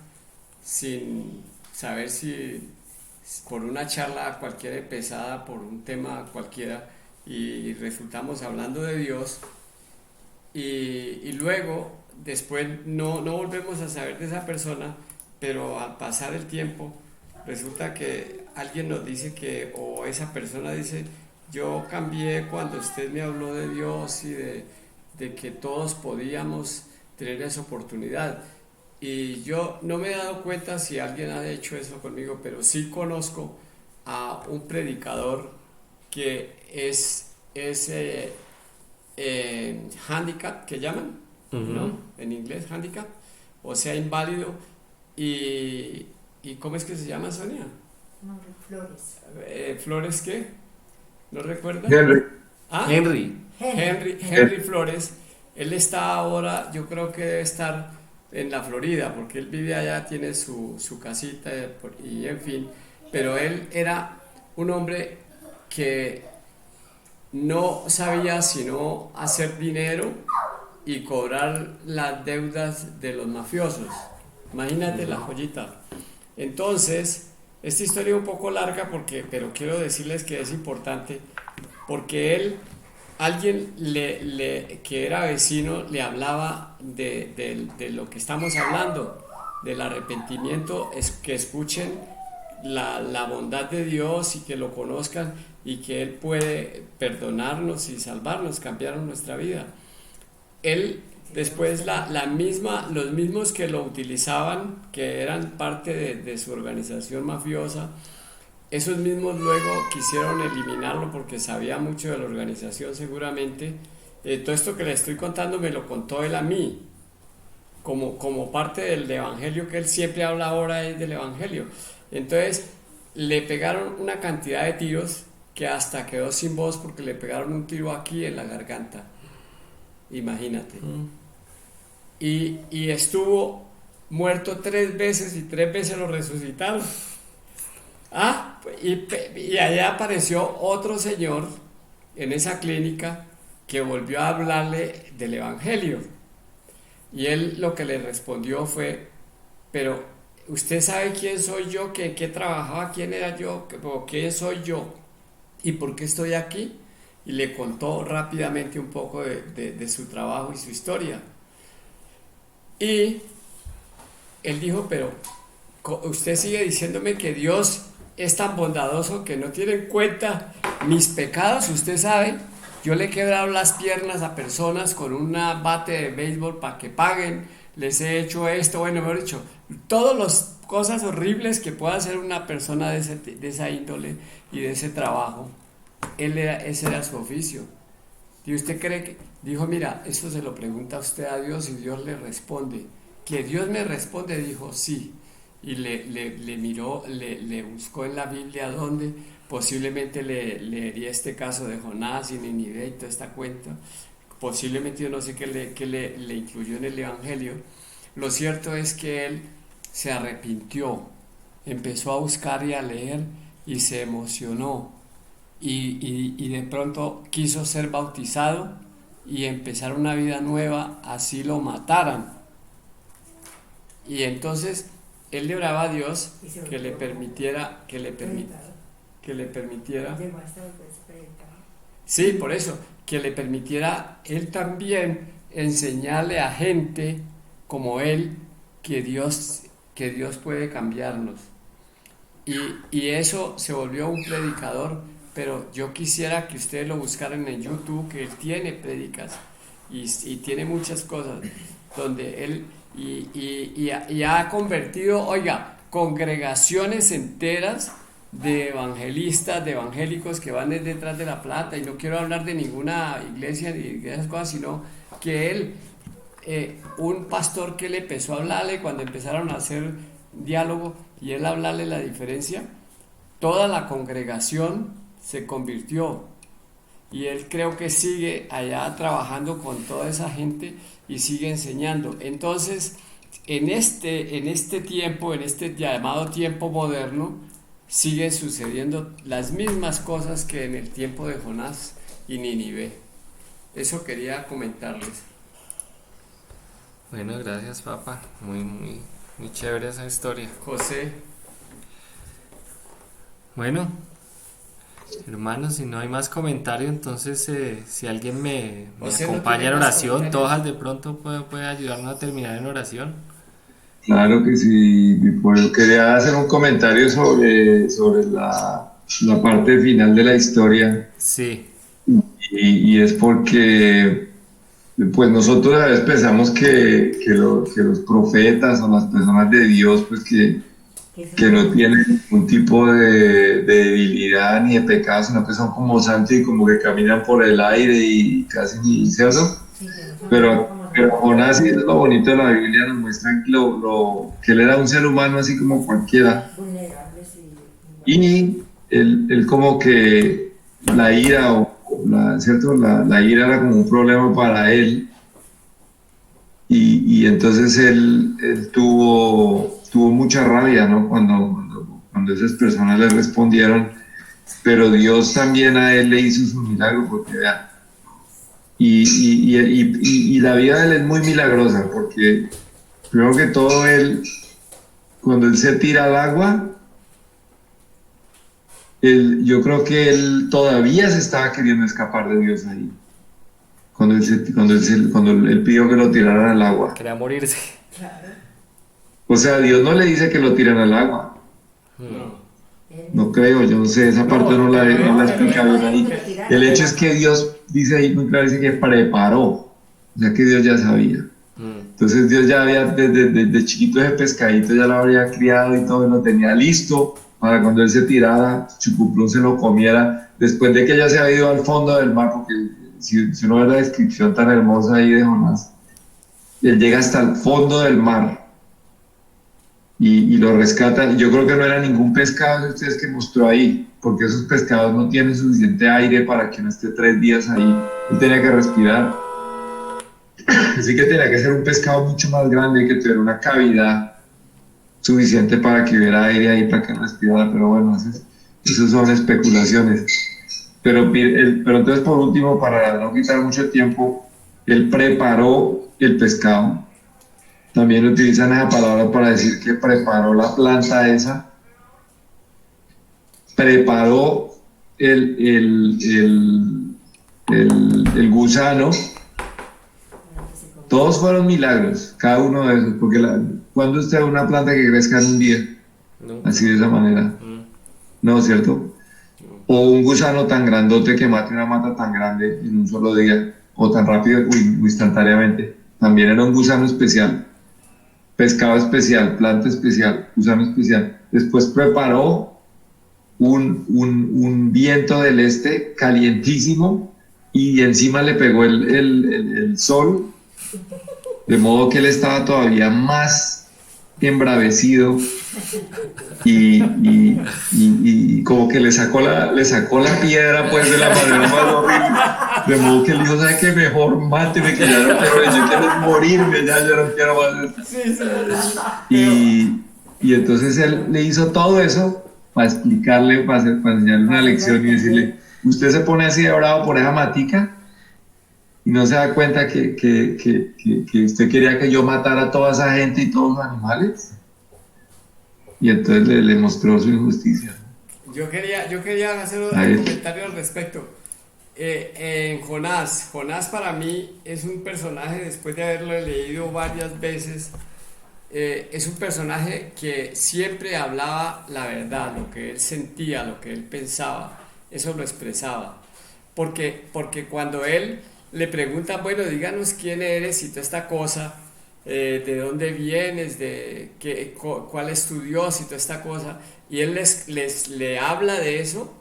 sin saber si por una charla cualquiera pesada, por un tema cualquiera, y resultamos hablando de Dios, y luego, después no volvemos a saber de esa persona, pero al pasar el tiempo, resulta que alguien nos dice que, o esa persona dice, yo cambié cuando usted me habló de Dios y de que todos podíamos tener esa oportunidad. Y yo no me he dado cuenta si alguien ha hecho eso conmigo, pero sí conozco a un predicador que es handicap, que llaman, ¿no? En inglés, handicap, o sea, inválido. ¿Y cómo es que se llama, Sonia? No, Flores. ¿Flores qué? ¿No recuerda? Henry. ¿Ah? Henry Flores. Él está ahora, yo creo que debe estar en la Florida, porque él vive allá, tiene su casita y en fin, pero él era un hombre que no sabía sino hacer dinero y cobrar las deudas de los mafiosos. Imagínate la joyita. Entonces, esta historia es un poco larga, pero quiero decirles que es importante, porque alguien que era vecino le hablaba de lo que estamos hablando, del arrepentimiento, que escuchen la bondad de Dios y que lo conozcan y que Él puede perdonarnos y salvarnos, cambiar nuestra vida. Él después los mismos que lo utilizaban, que eran parte de su organización mafiosa, esos mismos luego quisieron eliminarlo porque sabía mucho de la organización seguramente. Todo esto que le estoy contando me lo contó él a mí, como parte del evangelio, que él siempre habla ahora del evangelio. Entonces le pegaron una cantidad de tiros que hasta quedó sin voz porque le pegaron un tiro aquí en la garganta. Imagínate. Y estuvo muerto 3 veces y 3 veces lo resucitaron. Y allá apareció otro señor en esa clínica que volvió a hablarle del evangelio. Y él lo que le respondió fue: pero usted sabe quién soy yo, que trabajaba, quién era yo, quién soy yo y por qué estoy aquí. Y le contó rápidamente un poco de su trabajo y su historia. Y él dijo: pero usted sigue diciéndome que Dios es tan bondadoso que no tiene en cuenta mis pecados. Usted sabe, yo le he quebrado las piernas a personas con una bate de béisbol para que paguen, les he hecho esto, bueno, mejor dicho, todas las cosas horribles que pueda hacer una persona de esa índole y de ese trabajo. Ese era su oficio. ¿Y usted cree que? Dijo: mira, esto se lo pregunta usted a Dios y Dios le responde. ¿Que Dios me responde? Dijo: sí. Y le miró, le buscó en la Biblia dónde, posiblemente leería este caso de Jonás y Nínive y toda esta cuenta, posiblemente yo no sé qué le incluyó en el evangelio. Lo cierto es que él se arrepintió empezó a buscar y a leer y se emocionó y de pronto quiso ser bautizado y empezar una vida nueva, así lo mataran. Y entonces él le oraba a Dios que le permitiera, Llegó hasta después predicaba. sí, por eso, que le permitiera él también enseñarle a gente como él que Dios puede cambiarnos. Y eso se volvió un predicador, pero yo quisiera que ustedes lo buscaran en YouTube, que él tiene prédicas y tiene muchas cosas donde él y ha convertido, oiga, congregaciones enteras de evangelistas, de evangélicos que van detrás de la plata, y no quiero hablar de ninguna iglesia ni de esas cosas, sino que él, un pastor que le empezó a hablarle cuando empezaron a hacer diálogo y él hablarle la diferencia, toda la congregación se convirtió y él creo que sigue allá trabajando con toda esa gente y sigue enseñando. Entonces, en este tiempo, en este llamado tiempo moderno, siguen sucediendo las mismas cosas que en el tiempo de Jonás y Nínive. Eso quería comentarles. Bueno, gracias, papá. Muy chévere esa historia. José. Bueno, hermanos, si no hay más comentario, entonces si alguien me José no acompaña tiene en más oración, comentarios. Tojas de pronto puede ayudarnos a terminar en oración. Claro que sí, pues yo quería hacer un comentario sobre la parte final de la historia Sí, y es porque pues nosotros a veces pensamos que los profetas o las personas de Dios pues que no tienen ningún tipo de debilidad ni de pecado, sino que son como santos y como que caminan por el aire y casi ni ¿cierto? Sí, Pero Jonás, y es lo bonito de la Biblia, nos muestra que él era un ser humano así como cualquiera. vulnerables Y él como que la ira, ¿cierto? La ira era como un problema para él. Y entonces él tuvo mucha rabia, ¿no? Cuando esas personas le respondieron. Pero Dios también a él le hizo su milagro, porque vea. Y la vida de él es muy milagrosa, porque primero que todo cuando él se tira al agua, yo creo que él todavía se estaba queriendo escapar de Dios ahí, cuando él pidió que lo tiraran al agua. quería morirse. Claro. O sea, Dios no le dice que lo tiren al agua, no creo, yo no sé, esa parte no la explica bien ahí. El hecho es que Dios dice ahí muy claro, dice que preparó, o sea que Dios ya sabía. Entonces Dios ya había, desde chiquito ese pescadito ya lo habría criado y todo, y lo tenía listo para cuando él se tirara, Chucuplún se lo comiera, después de que ya se había ido al fondo del mar, porque si uno ve la descripción tan hermosa ahí de Jonás, él llega hasta el fondo del mar y lo rescata. Yo creo que no era ningún pescado de ustedes que mostró ahí, porque esos pescados no tienen suficiente aire para que no esté 3 días ahí, él tenía que respirar. Así que tenía que ser un pescado mucho más grande que tuviera una cavidad suficiente para que hubiera aire ahí para que respirara, pero bueno, esas son especulaciones. Pero entonces, por último, para no quitar mucho tiempo, él preparó el pescado. También utilizan esa palabra para decir que preparó la planta esa, preparó el gusano. Todos fueron milagros, cada uno de esos, porque cuando usted ve una planta que crezca en un día, así de esa manera, ¿no es cierto? O un gusano tan grandote que mate una mata tan grande en un solo día, o tan rápido o instantáneamente. También era un gusano especial, pescado especial, planta especial, gusano especial. Después preparó un viento del este calientísimo y encima le pegó el sol, de modo que él estaba todavía más embravecido y como que le sacó la piedra pues de la manera más horrible, de modo que él dijo, ¿sabe qué? Mejor máteme, que ya no quiero, yo quiero morirme, ya yo no quiero más. Y entonces él le hizo todo eso para explicarle, para enseñarle una lección y decirle, usted se pone así de bravo por esa matica y no se da cuenta que usted quería que yo matara a toda esa gente y todos los animales. Y entonces le mostró su injusticia. Yo quería hacer un comentario al respecto. En Jonás para mí es un personaje, después de haberlo leído varias veces, es un personaje que siempre hablaba la verdad, lo que él sentía, lo que él pensaba, eso lo expresaba. Porque cuando él le pregunta, bueno, díganos quién eres y toda esta cosa, de dónde vienes, cuál es tu Dios y toda esta cosa, y él le habla de eso,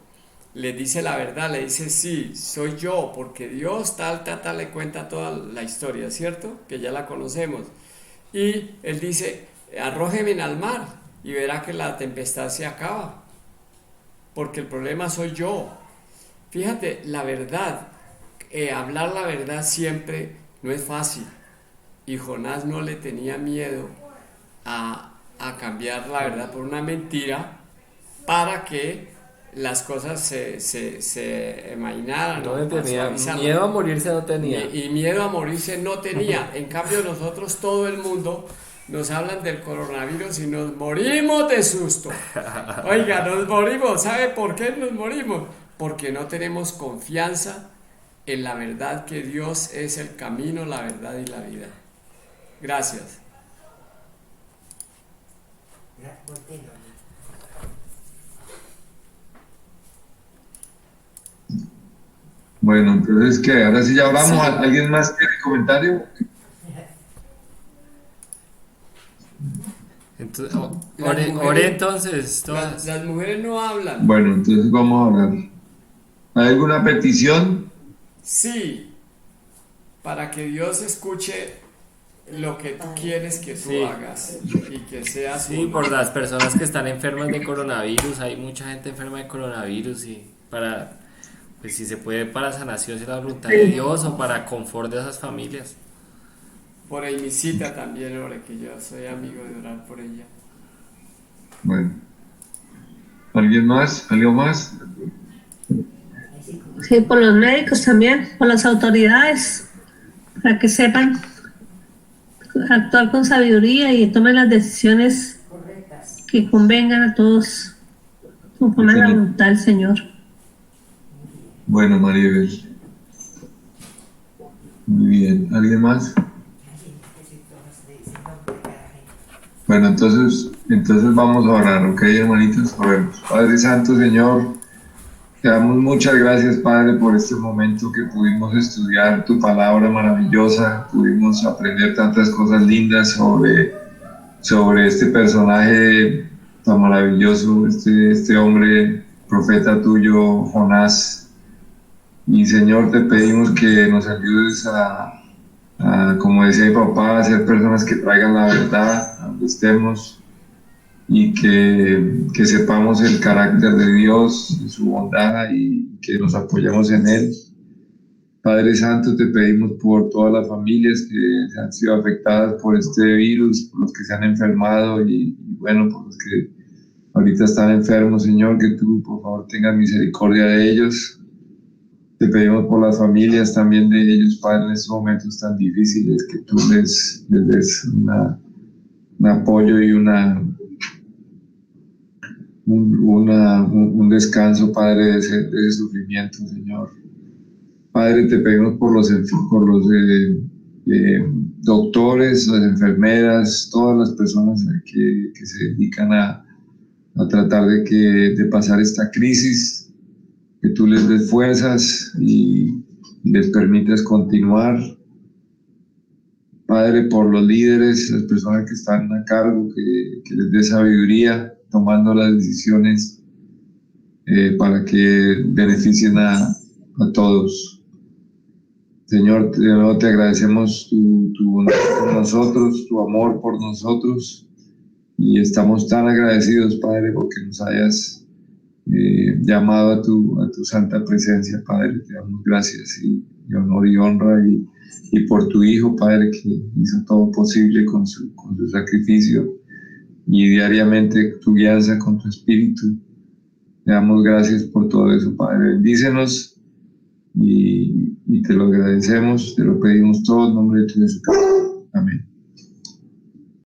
le dice la verdad, le dice, sí, soy yo, porque Dios tal, le cuenta toda la historia, ¿cierto? Que ya la conocemos. Y él dice, arrójeme al mar y verá que la tempestad se acaba, porque el problema soy yo. Fíjate, la verdad, hablar la verdad siempre no es fácil. Y Jonás no le tenía miedo a cambiar la verdad por una mentira para que las cosas se amainaran. No le tenía miedo a morirse, no tenía. Y miedo a morirse no tenía. En cambio nosotros, todo el mundo, nos hablan del coronavirus y nos morimos de susto. Oiga, nos morimos. ¿Sabe por qué nos morimos? Porque no tenemos confianza en la verdad, que Dios es el camino, la verdad y la vida. Gracias. Bueno, entonces, ¿qué? Ahora sí ya hablamos. Sí. ¿Alguien más tiene comentario? Entonces, ore entonces. Las mujeres no hablan. Bueno, entonces vamos a hablar. ¿Hay alguna petición? Sí, para que Dios escuche lo que tú quieres que tú hagas y que seas. Sí, por las personas que están enfermas de coronavirus, hay mucha gente enferma de coronavirus y para, pues si se puede, para sanación de la voluntad de Dios o para confort de esas familias. Por Ainicita también, ore, que yo soy amigo de orar por ella. Bueno. ¿Alguien más? ¿Algo más? Sí, por los médicos también, por las autoridades, para que sepan actuar con sabiduría y tomen las decisiones que convengan a todos, conforme a la voluntad del Señor. Bueno, Maribel. Muy bien. ¿Alguien más? Bueno, entonces vamos a orar, ¿ok, hermanitos? Oremos. Padre Santo, Señor, te damos muchas gracias, Padre, por este momento que pudimos estudiar tu palabra maravillosa, pudimos aprender tantas cosas lindas sobre este personaje tan maravilloso, este hombre, profeta tuyo, Jonás. Y Señor, te pedimos que nos ayudes a como decía mi papá, a ser personas que traigan la verdad a donde estemos y que sepamos el carácter de Dios, de su bondad y que nos apoyemos en Él. Padre Santo, te pedimos por todas las familias que han sido afectadas por este virus, por los que se han enfermado y bueno, por los que ahorita están enfermos, Señor, que tú por favor tengas misericordia de ellos. Te pedimos por las familias también de ellos, Padre, en estos momentos tan difíciles, que tú les des un apoyo y un descanso, Padre, de ese sufrimiento, Señor. Padre, te pedimos por los doctores, las enfermeras, todas las personas que se dedican a tratar de pasar esta crisis, que tú les des fuerzas y les permitas continuar. Padre, por los líderes, las personas que están a cargo, que les dé sabiduría tomando las decisiones para que beneficien a todos. Señor, te agradecemos tu bondad por nosotros, tu amor por nosotros, y estamos tan agradecidos, Padre, porque nos hayas llamado a tu santa presencia, Padre. Te damos gracias y honor y honra y por tu Hijo, Padre, que hizo todo posible con su sacrificio y diariamente tu guianza con tu espíritu. Te damos gracias por todo eso, Padre. Bendícenos y te lo agradecemos, te lo pedimos todo en nombre de tu Jesucristo. Amén.